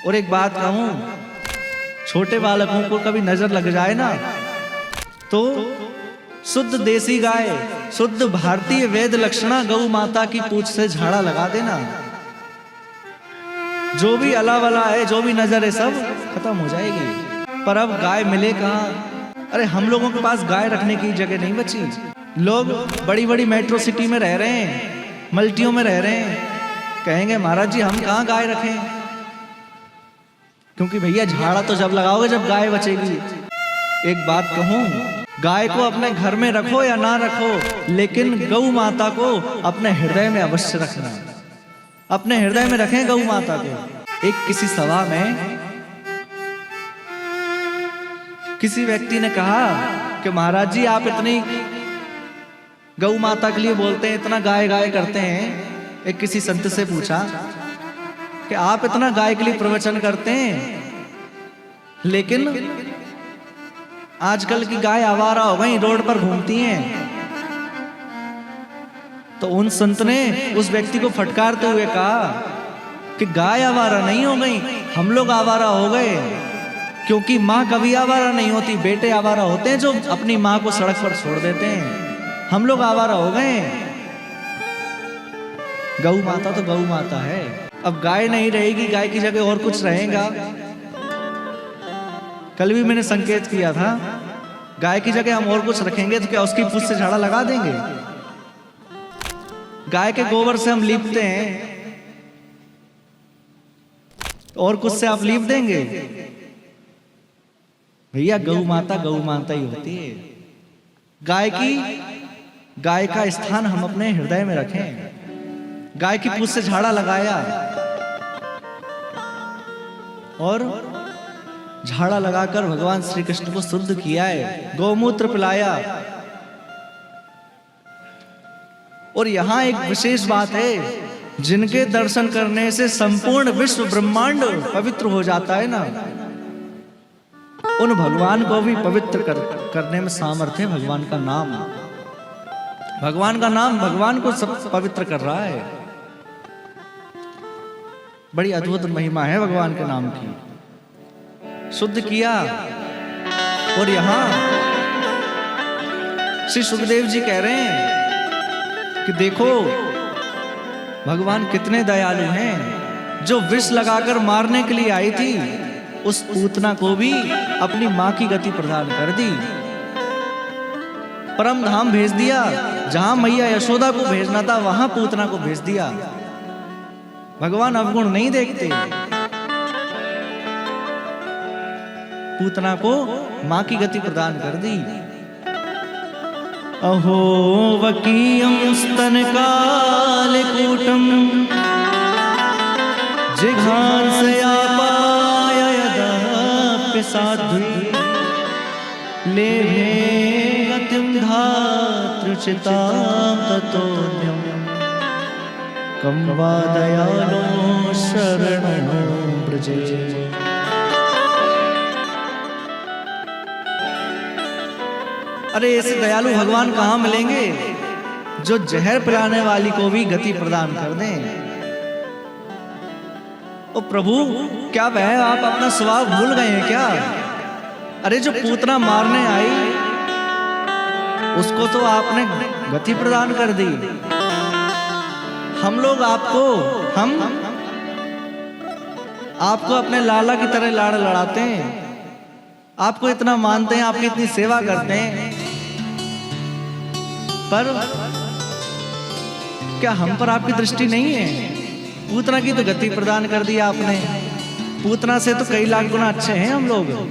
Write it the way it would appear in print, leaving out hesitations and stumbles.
और एक बात कहूं, छोटे बालकों को कभी नजर लग जाए ना तो शुद्ध देसी गाय, शुद्ध भारतीय वेद लक्षणा गौ माता की पूंछ से झाड़ा लगा देना। जो भी अला वला है, जो भी नजर है, सब खत्म हो जाएगी। पर अब गाय मिले कहां? अरे हम लोगों के पास गाय रखने की जगह नहीं बची। लोग बड़ी बड़ी मेट्रो सिटी में रह रहे हैं, मल्टियों में रह रहे हैं, कहेंगे महाराज जी हम कहां गाय रखें? क्योंकि भैया झाड़ा तो जब लगाओगे जब गाय बचेगी। एक बात कहूं, गाय को अपने घर में रखो या ना रखो, लेकिन गौ माता को अपने हृदय में अवश्य रखना। अपने हृदय में रखें गौ माता को। एक किसी सभा में किसी व्यक्ति ने कहा कि महाराज जी आप इतनी गौ माता के लिए बोलते हैं, इतना गाय गाय करते हैं। एक किसी संत से पूछा कि आप इतना गाय के लिए प्रवचन करते हैं, लेकिन आजकल की गाय आवारा हो गई, रोड पर घूमती हैं। तो उन संत ने उस व्यक्ति को फटकारते हुए कहा कि गाय आवारा नहीं हो गई, हम लोग आवारा हो गए। क्योंकि माँ कभी आवारा नहीं होती, बेटे आवारा होते हैं जो अपनी माँ को सड़क पर छोड़ देते हैं। हम लोग आवारा हो गए। गौ माता तो गौ माता है। अब गाय नहीं रहेगी, गाय की जगह और कुछ रहेगा। कल भी मैंने संकेत किया था, गाय की जगह हम और कुछ रखेंगे तो क्या उसकी पूंछ से झाड़ा लगा देंगे? गाय के गोबर से हम लीपते हैं, और कुछ से आप लीप देंगे? भैया गौ माता ही होती है। गाय का स्थान हम अपने हृदय में रखें। गाय की पूंछ से झाड़ा लगाया और झाड़ा लगाकर भगवान श्री कृष्ण को शुद्ध किया है, गौमूत्र पिलाया। और यहां एक विशेष बात है, जिनके दर्शन करने से संपूर्ण विश्व ब्रह्मांड पवित्र हो जाता है ना, उन भगवान को भी पवित्र करने में सामर्थ्य है भगवान का नाम। भगवान का नाम भगवान को सब पवित्र कर रहा है। बड़ी अद्भुत महिमा है भगवान के नाम की। शुद्ध किया। और यहां श्री सुखदेव जी कह रहे हैं कि देखो भगवान कितने दयालु हैं। जो विष लगाकर मारने के लिए आई थी, उस पूतना को भी अपनी मां की गति प्रदान कर दी। परम धाम भेज दिया। जहां मैया यशोदा को भेजना था, वहां पूतना को भेज दिया। भगवान अवगुण नहीं देखते। पूतना को मां की गति प्रदान कर दी। अहो वकीयं स्तन कालकूटं जिघांसयापाय यदाप्य साध्वी लेभे गतिं धातृचितां ततोऽन्यं कं वा दयालो शरणो व्रजे। अरे ऐसे दयालु भगवान कहां मिलेंगे जो जहर पिलाने वाली को भी गति प्रदान कर दें। ओ प्रभु, क्या वह आप अपना स्वभाव भूल गए हैं क्या? अरे जो पूतना मारने आई, उसको तो आपने गति प्रदान कर दी। हम लोग आपको अपने लाला की तरह लाड़ लड़ाते हैं, आपको इतना मानते हैं, आपकी इतनी सेवा करते हैं, पर क्या हम पर आपकी दृष्टि नहीं है? पूतना की तो गति प्रदान कर दी आपने। पूतना से तो कई लाख गुना अच्छे हैं हम लोग।